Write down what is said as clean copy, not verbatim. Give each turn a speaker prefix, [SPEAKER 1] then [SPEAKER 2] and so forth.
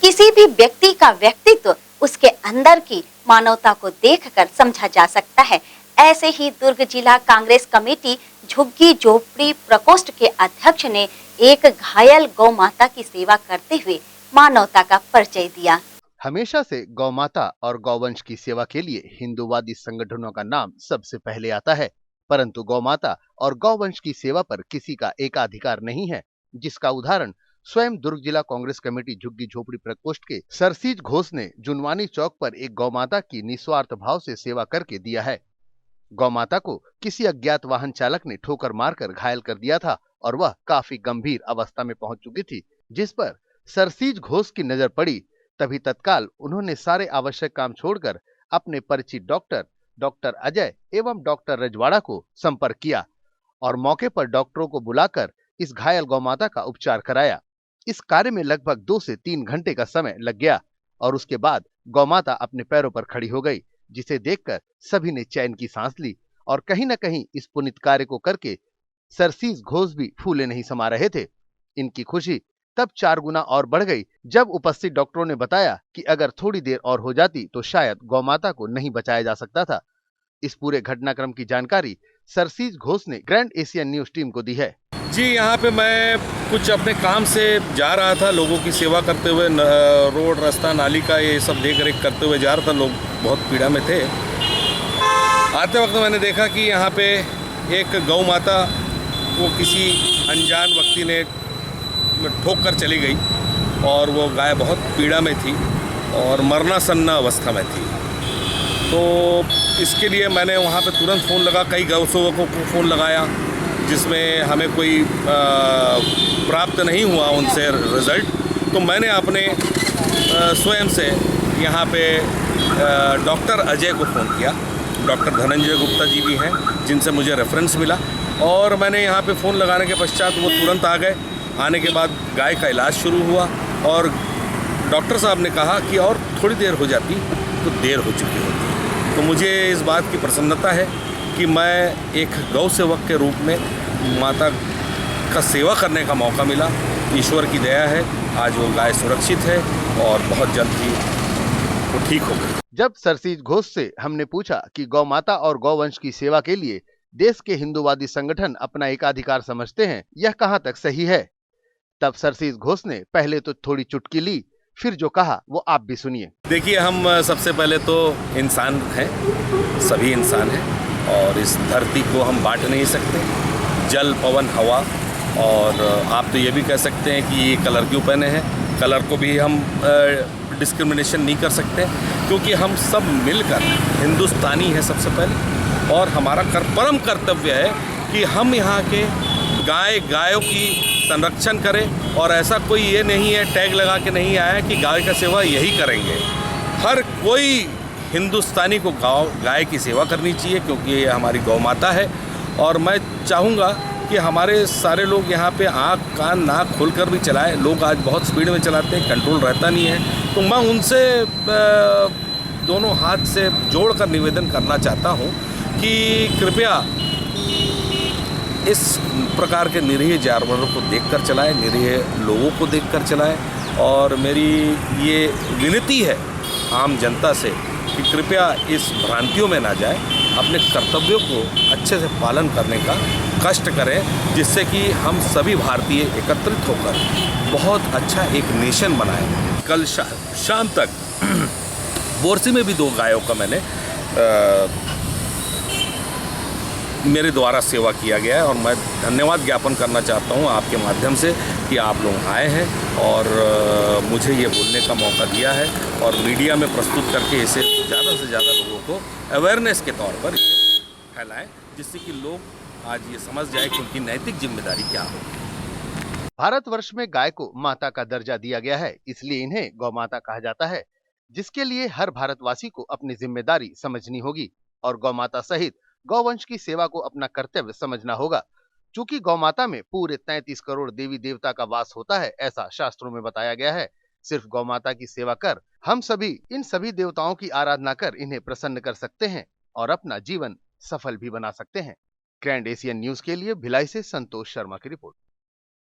[SPEAKER 1] किसी भी व्यक्ति का व्यक्तित्व उसके अंदर की मानवता को देखकर समझा जा सकता है। ऐसे ही दुर्ग जिला कांग्रेस कमेटी झुग्गी झोपड़ी प्रकोष्ठ के अध्यक्ष ने एक घायल गौ माता की सेवा करते हुए मानवता का परिचय दिया।
[SPEAKER 2] हमेशा से गौ माता और गौवंश की सेवा के लिए हिंदूवादी संगठनों का नाम सबसे पहले आता है, परंतु गौ माता और गौवंश की सेवा पर किसी का एकाधिकार नहीं है, जिसका उदाहरण स्वयं दुर्ग जिला कांग्रेस कमेटी झुग्गी झोपड़ी प्रकोष्ठ के सरसीज घोष ने जुनवानी चौक पर एक गौ माता की निस्वार्थ भाव से सेवा करके दिया है। गौ माता को किसी अज्ञात वाहन चालक ने ठोकर मारकर घायल कर दिया था और वह काफी गंभीर अवस्था में पहुंच चुकी थी, जिस पर सरसीज घोष की नजर पड़ी। तभी तत्काल उन्होंने सारे आवश्यक काम छोड़कर अपने परिचित डॉक्टर अजय एवं डॉक्टर रजवाड़ा को संपर्क किया और मौके पर डॉक्टरों को बुलाकर इस घायल गौमाता का उपचार कराया। इस कार्य में लगभग 2 से 3 घंटे का समय लग गया और उसके बाद गौमाता अपने पैरों पर खड़ी हो गई, जिसे देखकर सभी ने चैन की सांस ली और कहीं न कहीं इस पुनीत कार्य को करके सरसीज घोष भी फूले नहीं समा रहे थे। इनकी खुशी तब 4 गुना और बढ़ गई जब उपस्थित डॉक्टरों ने बताया कि अगर थोड़ी देर और हो जाती तो शायद गौमाता को नहीं बचाया जा सकता था। इस पूरे घटनाक्रम की जानकारी सरसीज घोष ने ग्रैंड एशियन न्यूज टीम को दी है।
[SPEAKER 3] जी, यहाँ पे मैं कुछ अपने काम से जा रहा था, लोगों की सेवा करते हुए, रोड रास्ता नाली का ये सब देख रेख करते हुए जा रहा था। लोग बहुत पीड़ा में थे। आते वक्त मैंने देखा कि यहाँ पे एक गौ माता को किसी अनजान व्यक्ति ने ठोक कर चली गई और वो गाय बहुत पीड़ा में थी और मरनासन्न अवस्था में थी। तो इसके लिए मैंने वहाँ पे तुरंत फ़ोन लगा, कई गौसेवकों को फ़ोन लगाया, जिसमें हमें कोई प्राप्त नहीं हुआ उनसे रिज़ल्ट। तो मैंने अपने स्वयं से यहाँ पे डॉक्टर अजय को फ़ोन किया। डॉक्टर धनंजय गुप्ता जी भी हैं जिनसे मुझे रेफरेंस मिला और मैंने यहाँ पे फ़ोन लगाने के पश्चात वो तुरंत आ गए। आने के बाद गाय का इलाज शुरू हुआ और डॉक्टर साहब ने कहा कि और थोड़ी देर हो जाती तो देर हो चुकी होती। तो मुझे इस बात की प्रसन्नता है कि मैं एक गौ सेवक के रूप में माता का सेवा करने का मौका मिला। ईश्वर की दया है, आज वो गाय सुरक्षित है और बहुत जल्द ही वो ठीक हो गई।
[SPEAKER 2] जब सरसीज घोष से हमने पूछा कि गौ माता और गौवंश की सेवा के लिए देश के हिंदूवादी संगठन अपना एकाधिकार समझते हैं, यह कहां तक सही है, तब सरसीज घोष ने पहले तो थोड़ी चुटकी ली, फिर जो कहा वो आप भी सुनिए।
[SPEAKER 3] देखिए, हम सबसे पहले तो इंसान हैं, सभी इंसान हैं और इस धरती को हम बांट नहीं सकते। जल, पवन, हवा, और आप तो ये भी कह सकते हैं कि ये कलर क्यों पहने हैं, कलर को भी हम डिस्क्रिमिनेशन नहीं कर सकते, क्योंकि हम सब मिलकर हिंदुस्तानी हैं सबसे पहले। और हमारा परम कर्तव्य है कि हम यहाँ के गायों की संरक्षण करें। और ऐसा कोई ये नहीं है, टैग लगा के नहीं आया कि गाय का सेवा यही करेंगे। हर कोई हिंदुस्तानी को गाय की सेवा करनी चाहिए, क्योंकि ये हमारी गौ माता है। और मैं चाहूँगा कि हमारे सारे लोग यहाँ पे आँख कान नाक खोलकर भी चलाएं। लोग आज बहुत स्पीड में चलाते हैं, कंट्रोल रहता नहीं है। तो मैं उनसे दोनों हाथ से जोड़कर निवेदन करना चाहता हूँ कि कृपया इस प्रकार के निरीह जानवरों को देखकर चलाएं, निरीह लोगों को देखकर चलाएं। और मेरी ये विनती है आम जनता से कि कृपया इस भ्रांतियों में ना जाए, अपने कर्तव्यों को अच्छे से पालन करने का कष्ट करें, जिससे कि हम सभी भारतीय एकत्रित होकर बहुत अच्छा एक नेशन बनाएं। कल शाम तक बोरसी में भी 2 गायों का मैंने मेरे द्वारा सेवा किया गया है और मैं धन्यवाद ज्ञापन करना चाहता हूं आपके माध्यम से कि आप लोग आए हैं और मुझे ये बोलने का मौका दिया है और मीडिया में प्रस्तुत करके इसे ज़्यादा से ज़्यादा लोगों को अवेयरनेस के तौर पर इसे फैलाएं, जिससे कि लोग आज ये समझ जाए कि उनकी नैतिक जिम्मेदारी क्या हो।
[SPEAKER 2] भारतवर्ष में गाय को माता का दर्जा दिया गया है, इसलिए इन्हें गौ माता कहा जाता है, जिसके लिए हर भारतवासी को अपनी जिम्मेदारी समझनी होगी और गौ माता सहित गौवंश की सेवा को अपना कर्तव्य समझना होगा। चूंकि गौ माता में पूरे 33 करोड़ देवी देवता का वास होता है, ऐसा शास्त्रों में बताया गया है। सिर्फ गौ माता की सेवा कर हम सभी इन सभी देवताओं की आराधना कर इन्हें प्रसन्न कर सकते हैं और अपना जीवन सफल भी बना सकते हैं। ग्रैंड एशियन न्यूज के लिए भिलाई से संतोष शर्मा की रिपोर्ट।